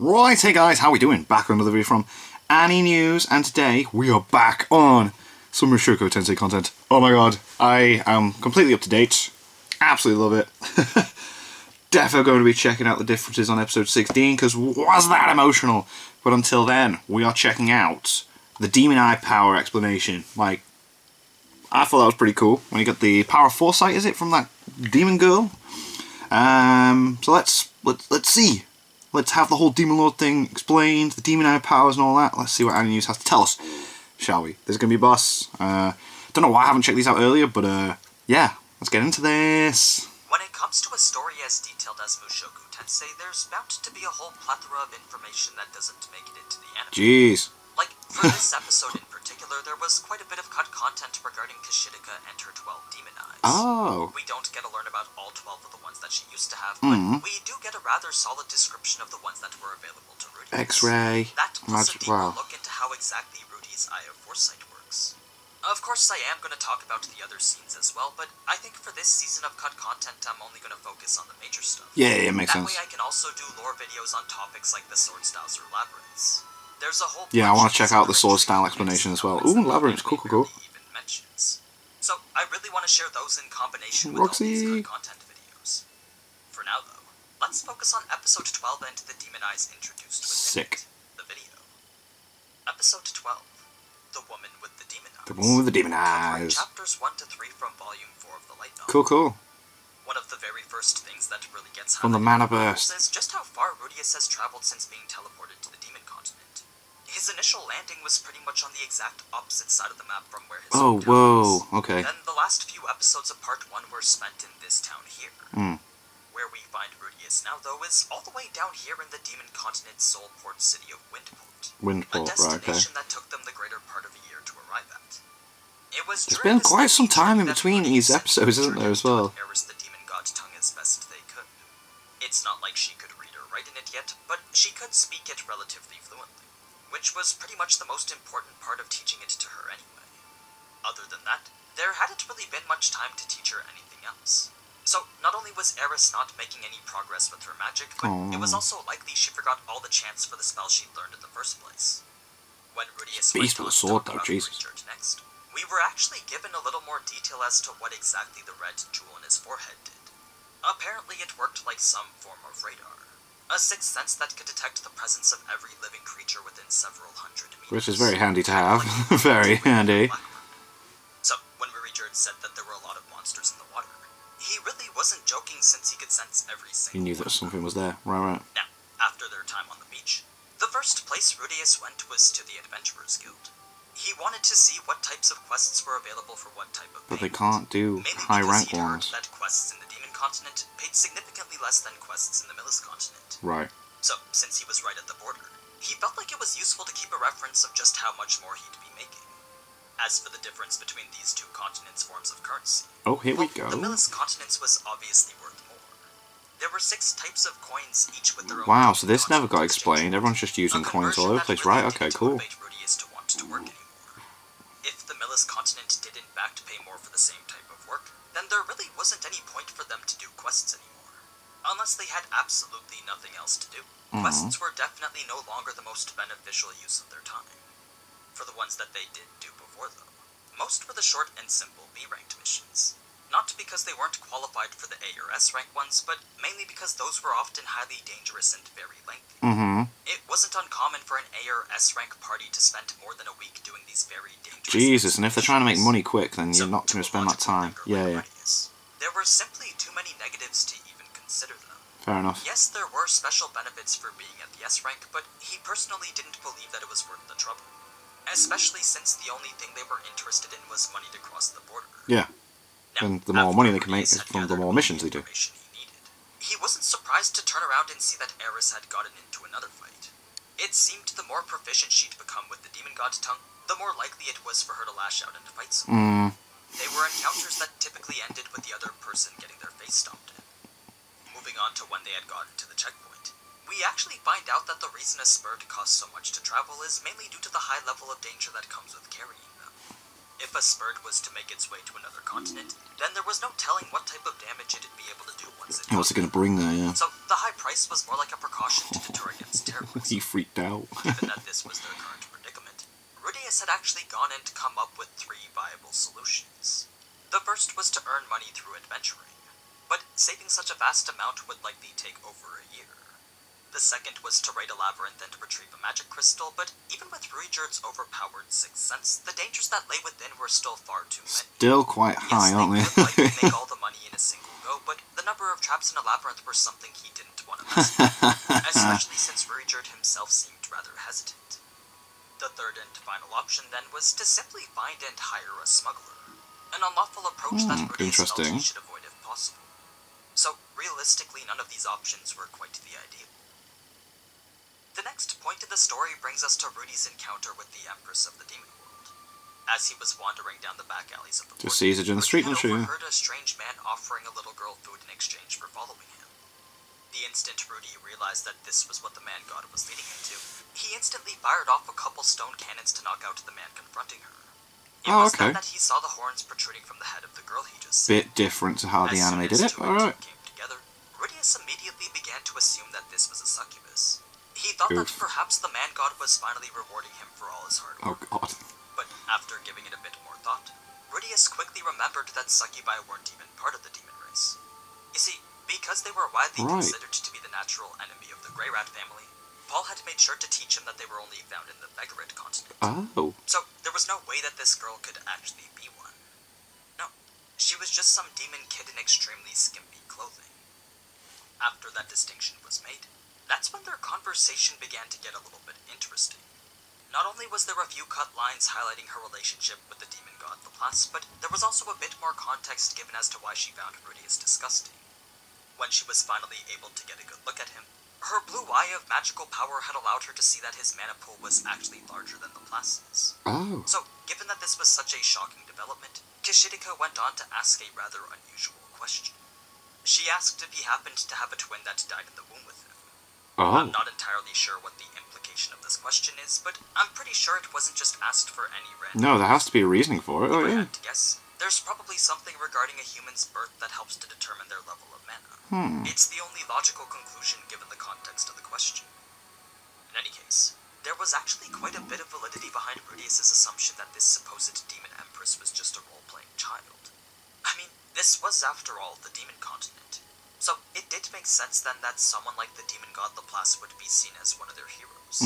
Right, hey guys, how we doing? Back on another video from Annie News, and today we are back on some Mushoku Tensei content. Oh my god, I am completely up to date. Absolutely love it. Defo going to be checking out the differences on episode 16, because was that emotional? But until then, we are checking out the Demon Eye power explanation. Like, I thought that was pretty cool. When you got the power of foresight, is it, from that demon girl? So let's see. Let's have the whole Demon Lord thing explained, the Demon Eye powers and all that. Let's see what Annie News has to tell us, shall we? There's going to be a boss. Don't know why I haven't checked these out earlier, but yeah, let's get into this. When it comes to a story as detailed as Mushoku Tensei, there's bound to be a whole plethora of information that doesn't make it into the anime. Jeez. Like, for this episode in particular, there was quite a bit of cut content regarding Kashidaka and her 12 demon eyes. Oh. We don't get to learn about all 12 of the ones that she used to have, but we do get a rather solid description of the ones that were available to Rudeus. X-ray. That plus a deeper Wow. look into how exactly Rudy's Eye of Foresight works. Of course, I am going to talk about the other scenes as well, but I think for this season of cut content, I'm only going to focus on the major stuff. Yeah, makes sense. That way I can also do lore videos on topics like the sword styles or labyrinths. There's a whole Yeah, I want to check out the sword style explanation explanation as well. Ooh, labyrinths, cool. Even mentions. So I really want to share those in combination with all these good content videos. For now, though, let's focus on episode 12 and the demon eyes introduced within Sick. the video. Episode 12. The Woman with the Demon Eyes. The woman with the demon eyes. Chapters 1 to 3 from Volume 4 of the light novel. Cool. One of the very first things that really gets From the mana burst. is just how far Rudeus has traveled since being teleported to the demon continent. His initial landing was pretty much on the exact opposite side of the map from where his hometown was. Okay. Then the last few episodes of Part 1 were spent in this town here. Where we find Rudeus now, though, is all the way down here in the demon continent's sole port city of Windport. A destination that took them the greater part of a year to arrive at. It was There's been quite some time in between these episodes, isn't there, as well? Empress the demon god tongue as best they could. It's not like she could read or write in it yet, but she could speak it relatively fluently, which was pretty much the most important part of teaching it to her anyway. Other than that, there hadn't really been much time to teach her anything else. So, not only was Eris not making any progress with her magic, but it was also likely she forgot all the chants for the spell she'd learned in the first place. When Rudeus went on to talk about the research next, we were actually given a little more detail as to what exactly the red jewel in his forehead did. Apparently it worked like some form of radar. A sixth sense that could detect the presence of every living creature within several hundred meters. Which is very handy to have. Very handy. So, when Rudeus said that there were a lot of monsters in the water, he really wasn't joking since he could sense every single He knew that something was there. Right. Now, after their time on the beach, the first place Rudeus went was to the Adventurers Guild. He wanted to see what types of quests were available for what type of payment. But they can't do high rank ones. That quests in the Demon Continent paid significantly less than quests in the Millis Continent. Right. So, since he was right at the border, he felt like it was useful to keep a reference of just how much more he'd be making. As for the difference between these two continents' forms of currency, oh, here we go. The Millis Continent was obviously worth more. There were 6 types of coins, each with their own. Wow, so this never got explained. Everyone's just using coins all over the place. Right, okay, cool. To want to work anymore. If the Millis Continent did in fact pay more for the same type of work, then there really wasn't any point for them to do quests anymore. Unless they had absolutely nothing else to do. Quests were definitely no longer the most beneficial use of their time. For the ones that they did do before, though, most were the short and simple B-ranked missions. Not because they weren't qualified for the A or S rank ones, but mainly because those were often highly dangerous and very lengthy. It wasn't uncommon for an A or S rank party to spend more than a week doing these very dangerous Jesus, and if they're trying to make money quick, then you're not going to spend that time. Yeah. There were simply too many negatives to even consider them. Fair enough. Yes, there were special benefits for being at the S rank, but he personally didn't believe that it was worth the trouble. Especially since the only thing they were interested in was money to cross the border. Yeah. Now, and the more money they can make from the more missions they do. He wasn't surprised to turn around and see that Eris had gotten into another fight. It seemed the more proficient she'd become with the demon god tongue, the more likely it was for her to lash out and fight someone. They were encounters that typically ended with the other person getting their face stomped in. Moving on to when they had gotten to the checkpoint, we actually find out that the reason a spurt costs so much to travel is mainly due to the high level of danger that comes with carrying them. If a spurt was to make its way to another continent, then there was no telling what type of damage it'd be able to do once was it? And what's it going to bring there, yeah? So the high price was more like a precaution to deter against terrorism. He freaked out. Given that this was their current predicament, Rudeus had actually gone in to come up with 3 viable solutions. The first was to earn money through adventuring, but saving such a vast amount would likely take over a year. The second was to raid a labyrinth and retrieve a magic crystal, but even with Ruijerd's overpowered sixth sense, the dangers that lay within were still far too many. Still quite high, aren't they? Yes, they could likely make all the money in a single go, but the number of traps in a labyrinth were something he didn't want to mess with, especially since Ruijerd himself seemed rather hesitant. The third and final option, then, was to simply find and hire a smuggler, an unlawful approach that Rudeus felt he should avoid if possible. So, realistically, none of these options were quite the ideal. The next point in the story brings us to Rudy's encounter with the Empress of the Demon World. As he was wandering down the back alleys of the Just sees it in the street, Rudy had overheard a strange man offering a little girl food in exchange for following him. The instant Rudy realized that this was what the man god was leading him to, he instantly fired off a couple stone cannons to knock out the man confronting her. It was then that he saw the horns protruding from the head of the girl he just seen. Bit different to how the anime did it, alright. Came together, Rudeus immediately began to assume that this was a succubus. He thought that perhaps the man god was finally rewarding him for all his hard work. Oh god. But after giving it a bit more thought, Rudeus quickly remembered that succubi weren't even part of the demon race. You see, because they were widely considered to be the natural enemy of the Grey Rat family, Paul had made sure to teach him that they were only found in the Vegarit continent. Oh. So there was no way that this girl could actually be one. No, she was just some demon kid in extremely skimpy clothing. After that distinction was made, that's when their conversation began to get a little bit interesting. Not only was there a few cut lines highlighting her relationship with the demon god Laplace, but there was also a bit more context given as to why she found Rudeus disgusting. When she was finally able to get a good look at him, her blue eye of magical power had allowed her to see that his mana pool was actually larger than Laplace's. Oh. So, given that this was such a shocking development, Kishirika went on to ask a rather unusual question. She asked if he happened to have a twin that died in the womb with him. Oh. I'm not entirely sure what the implication of this question is, but I'm pretty sure it wasn't just asked for any random. No, there has to be a reasoning for it. If I had to guess, there's probably something regarding a human's birth that helps to determine their level of mana. It's the only logical conclusion given the context of the question. In any case, there was actually quite a bit of validity behind Rudeus' assumption that this supposed demon empress was just a role-playing child. I mean, this was, after all, the demon continent. So, it did make sense then that someone like the demon god Laplace would be seen as one of their heroes.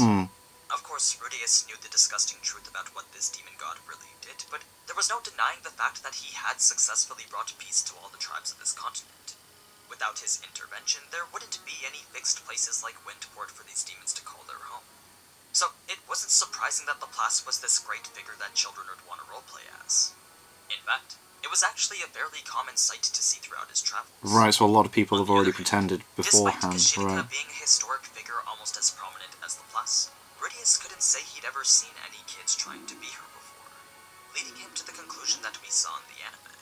Of course, Rudeus knew the disgusting truth about what this demon god really did, but there was no denying the fact that he had successfully brought peace to all the tribes of this continent. Without his intervention, there wouldn't be any fixed places like Windport for these demons to call their home. So, it wasn't surprising that Laplace was this great figure that children would want to roleplay as. In fact, it was actually a fairly common sight to see throughout his travels. Right, so a lot of people have already pretended beforehand, despite right. being a historic figure almost as prominent as Laplace, Rudeus couldn't say he'd ever seen any kids trying to be her before, leading him to the conclusion that we saw in the anime.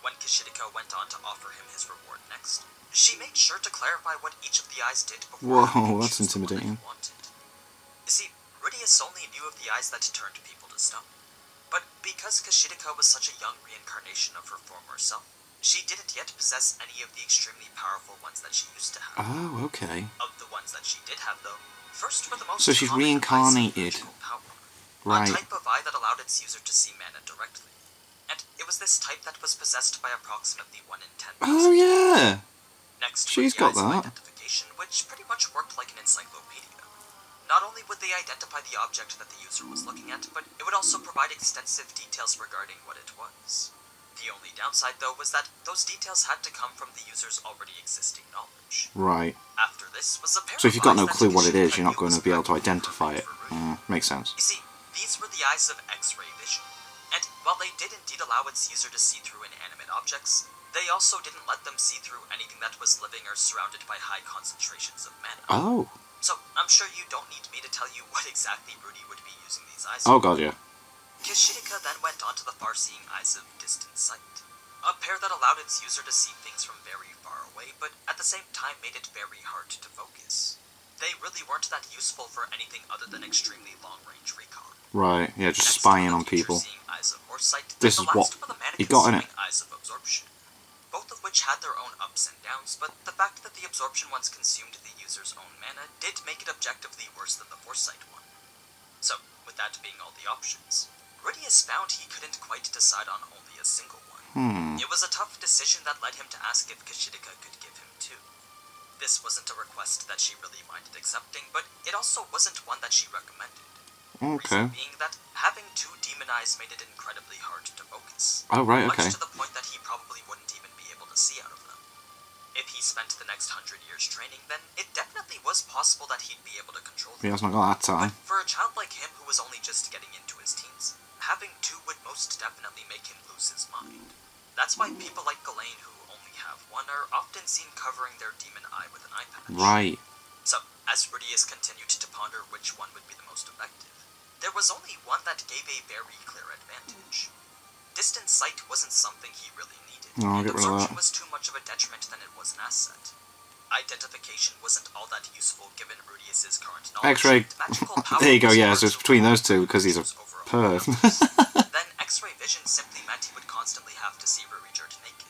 When Kishirika went on to offer him his reward next, she made sure to clarify what each of the eyes did before that's intimidating. You see, Rudeus only knew of the eyes that turned people to stone. But because Kishirika was such a young reincarnation of her former self, she didn't yet possess any of the extremely powerful ones that she used to have. Oh, okay. Of the ones that she did have, though, first were the most So she's common reincarnated. Power, Right. a type of eye that allowed its user to see mana directly. And it was this type that was possessed by approximately 1 in 10. Oh, yeah! Next, She's got that. Identification, which pretty much worked like an encyclopedia. Not only would they identify the object that the user was looking at, but it would also provide extensive details regarding what it was. The only downside, though, was that those details had to come from the user's already existing knowledge. Right. After this was a pair So if you've got no of eyes clue that what it is, Kishirika you're not knew going was to be able to practically identify it. perfect for her. Makes sense. You see, these were the eyes of X-ray vision. And while they did indeed allow its user to see through inanimate objects, they also didn't let them see through anything that was living or surrounded by high concentrations of mana. Oh. So, I'm sure you don't need me to tell you what exactly Rudy would be using these eyes Oh, for. god, yeah. Kishirika then went on to the far-seeing eyes of distant sight. A pair that allowed its user to see things from very far away, but at the same time made it very hard to focus. They really weren't that useful for anything other than extremely long-range recon. Right, yeah, just Next, spying the on people. future-seeing eyes of foresight, This and is the what last were the he got in it. mannequin-seeing eyes of absorption, both of which which had their own ups and downs, but the fact that the absorption once consumed the user's own mana did make it objectively worse than the foresight one. So, with that being all the options, Rudeus found he couldn't quite decide on only a single one. It was a tough decision that led him to ask if Kashidika could give him two. This wasn't a request that she really minded accepting, but it also wasn't one that she recommended. Okay. Reason being that having two demon eyes made it incredibly hard to focus. Oh, right, okay. Much to the point that he probably wouldn't even be able to see out of them. If he spent the next 100 years training, then it definitely was possible that he'd be able to control them. He hasn't got that time. But for a child like him who was only just getting into his teens, having two would most definitely make him lose his mind. That's why people like Ghislaine who only have one are often seen covering their demon eye with an eye patch. Right. So, as Rudeus continued to ponder which one would be the most effective, there was only one that gave a very clear advantage. Distant sight wasn't something he really needed, No, and get rid of absorption that. was too much of a detriment than it was an asset. Identification wasn't all that useful given Rudeus's current knowledge. X-ray. Magical power There you go, was yeah, hard so it's to between rely those two, on because he's a over perv. Then X-ray vision simply meant he would constantly have to see Rudeus naked.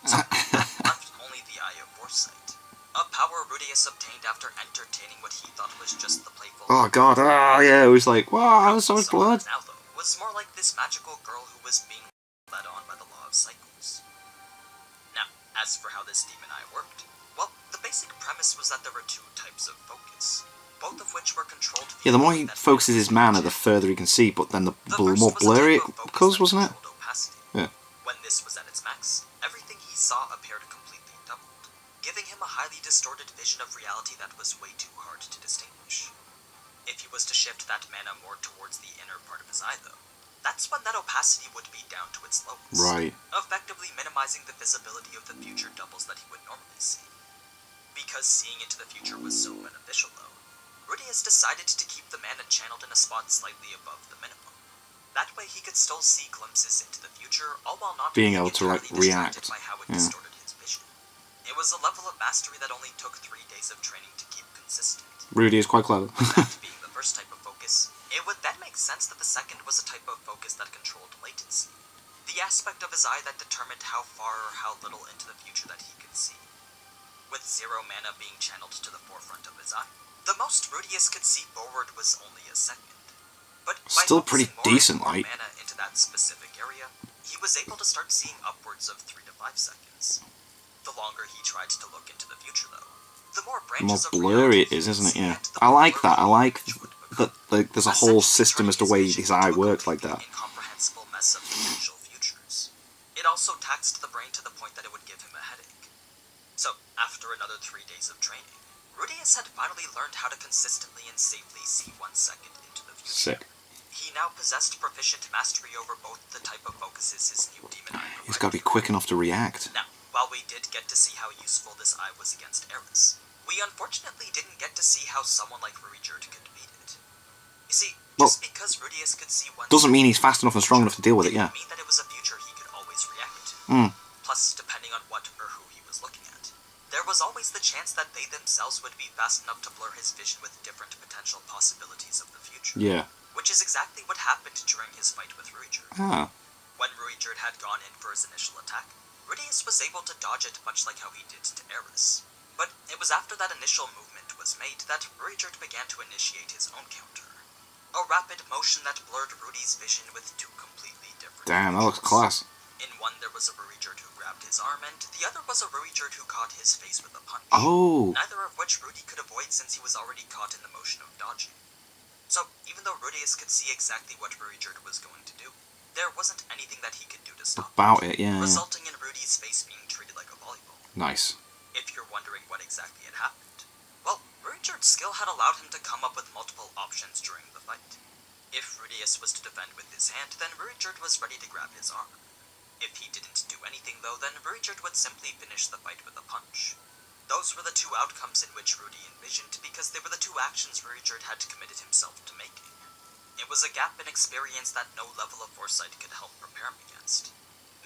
So that left only the Eye of Foresight. A power Rudeus obtained after entertaining what he thought was just the playful... Oh god, oh yeah, it was like, wow, so much blood. Now, though, was more like this magical girl who was being led on by the law of cycles. Now, as for how this demon eye worked, well, the basic premise was that there were two types of focus, both of which were controlled... Yeah, the more he focuses his mana, the further he can see, but then the more blurry it goes, wasn't it? Opacity. Yeah. When this was at its max, everything he saw appeared completely doubled, giving him a highly distorted vision of reality that was way too hard to distinguish. If he was to shift that mana more towards the inner part of his eye, though, that's when that opacity would be down to its lowest, Right. effectively minimizing the visibility of the future doubles that he would normally see. Because seeing into the future was so beneficial, though, Rudeus decided to keep the mana channeled in a spot slightly above the minimum. That way he could still see glimpses into the future, all while not Being able to, like, entirely distracted react. by how it Yeah. distorted his vision. It was a level of mastery that only took 3 days of training to keep consistent. Rudy is quite clever. That being the first type of focus, it would then make sense that the second was a type of focus that controlled latency. The aspect of his eye that determined how far or how little into the future that he could see. With 0 mana being channeled to the forefront of his eye, the most Rudeus could see forward was only a second. But by Still pretty focusing more and decent, more right? mana into that specific area, he was able to start seeing upwards of 3 to 5 seconds. The longer he tried to look into the future, though, the more The more branches of blurry reality it is, he isn't would it? see, Yeah. and the I more like that. I blurry like the image would become. that like, there's a whole Essentially system as to turning way his his vision eye into a works like completely that. incomprehensible mess of potential futures. It also taxed the brain to the point that it would give him a headache. So, after another 3 days of training, Rudeus had finally learned how to consistently and safely see 1 second into the future. Sick. He now possessed proficient mastery over both the type of focuses his new demon eye He's got to be provided. quick enough to react. Now, while we did get to see how useful this eye was against Empress, we unfortunately didn't get to see how someone like Rudeus could beat it. You see, Well, just because Rudeus could see one doesn't mean he's fast enough and strong enough to deal with it, yeah. didn't mean that it was a future he could always react to. Mm. Plus, depending on what or who he was looking at, there was always the chance that they themselves would be fast enough to blur his vision with different potential possibilities of the future. Yeah. Which is exactly what happened during his fight with Rudeus. Ah. When Rudeus had gone in for his initial attack, Rudeus was able to dodge it much like how he did to Eris. But it was after that initial movement was made that Rudeus began to initiate his own counter. A rapid motion that blurred Rudy's vision with 2 completely different Damn, that looks images. class. In one there was a Rudeus who grabbed his arm, and the other was a Rudeus who caught his face with a punch. Oh. Neither of which Rudy could avoid since he was already caught in the motion of dodging. So, even though Rudeus could see exactly what Rudeus was going to do, there wasn't anything that he could do to stop About it, yeah. resulting in Rudy's face being treated like a volleyball. Nice. If you're wondering what exactly had happened, well, Rudeus' skill had allowed him to come up with multiple options during the fight. If Rudeus was to defend with his hand, then Rudeus was ready to grab his arm. If he didn't do anything though, then Rudeus would simply finish the fight with a punch. Those were the 2 outcomes in which Rudy envisioned because they were the 2 actions Rudeus had committed himself to making. It was a gap in experience that no level of foresight could help prepare him against,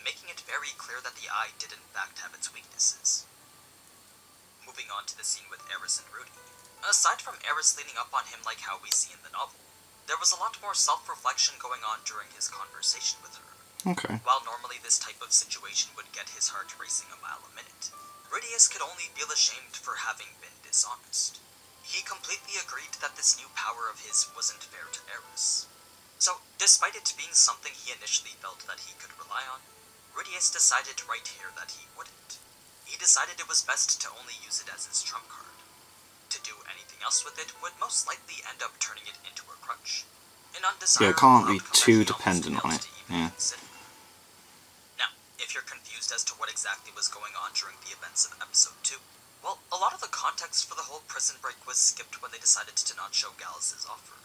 making it very clear that the eye did in fact have its weaknesses. Moving on to the scene with Eris and Rudy. Aside from Eris leaning up on him like how we see in the novel, there was a lot more self-reflection going on during his conversation with her. Okay. While normally this type of situation would get his heart racing a mile a minute, Rudeus could only feel ashamed for having been dishonest. He completely agreed that this new power of his wasn't fair to Eris. So, despite it being something he initially felt that he could rely on, Rudeus decided right here that he wouldn't. He decided it was best to only use it as his trump card. To do anything else with it would most likely end up turning it into a crutch. An undesirable Yeah, it can't be outcome that too he almost dependent on failed it. to even Yeah. consider. Now, if you're confused as to what exactly was going on during the events of episode 2, well, a lot of the context for the whole prison break was skipped when they decided to not show Gallus' offer.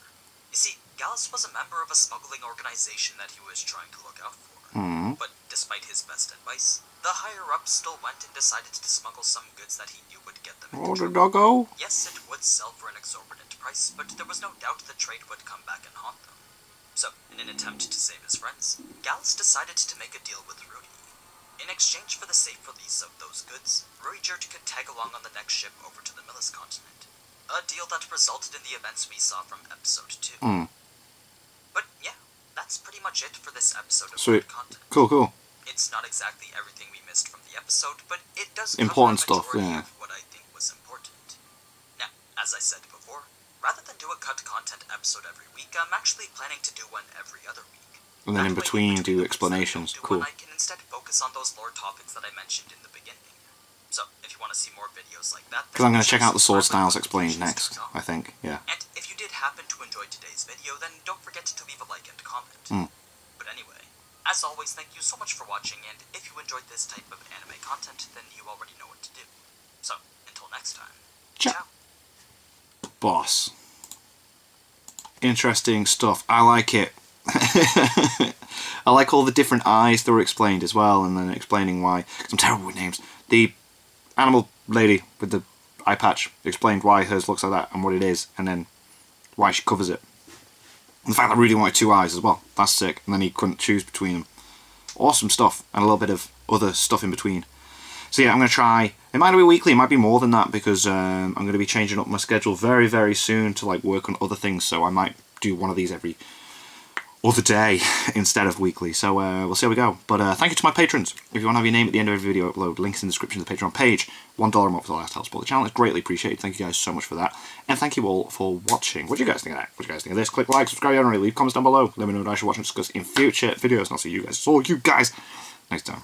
You see, Gallus was a member of a smuggling organization that he was trying to look out for. But despite his best advice, the higher-ups still went and decided to smuggle some goods that he knew would get them into Oh, the trouble. doggo. Yes, it would sell for an exorbitant price, but there was no doubt the trade would come back and haunt them. So, in an attempt to save his friends, Gallus decided to make a deal with Rudy. In exchange for the safe release of those goods, Ruijert could tag along on the next ship over to the Millis continent. A deal that resulted in the events we saw from episode 2. But yeah, that's pretty much it for this episode of Sweet. content. Cool. It's not exactly everything we missed from the episode, but it does Important cover a stuff, majority yeah. of what I think was important. Now, as I said before, rather than do a cut content episode every week, I'm actually planning to do one every other week. And then in That way, between, do the weeks that I explanations. don't do Cool. one, I can instead focus on those lore topics that I mentioned in the beginning. So, if you want to see more videos like that, Because I'm going to check out the sword subscribe styles with explained notifications next, turned on. I think. Yeah. And if you did happen to enjoy today's video, then don't forget to leave a like and comment. But anyway, as always, thank you so much for watching, and if you enjoyed this type of anime content, then you already know what to do. So, until next time, Ciao. ciao. Boss. Interesting stuff. I like it. I like all the different eyes that were explained as well, and then explaining why. Because I'm terrible with names. The animal lady with the eye patch explained why hers looks like that and what it is, and then why she covers it. And the fact that Rudy wanted 2 eyes as well. That's sick. And then he couldn't choose between them. Awesome stuff. And a little bit of other stuff in between. So yeah, I'm going to try. It might not be weekly, it might be more than that, because I'm going to be changing up my schedule very, very soon to like work on other things. So I might do one of these every other day instead of weekly. So we'll see how we go. But thank you to my patrons. If you want to have your name at the end of every video upload, links in the description of the Patreon page. $1 a month for the last help support the channel. It's greatly appreciated. Thank you guys so much for that. And thank you all for watching. What do you guys think of that? What do you guys think of this? Click like, subscribe, and leave comments down below. Let me know what I should watch and discuss in future videos. And I'll see you guys next time.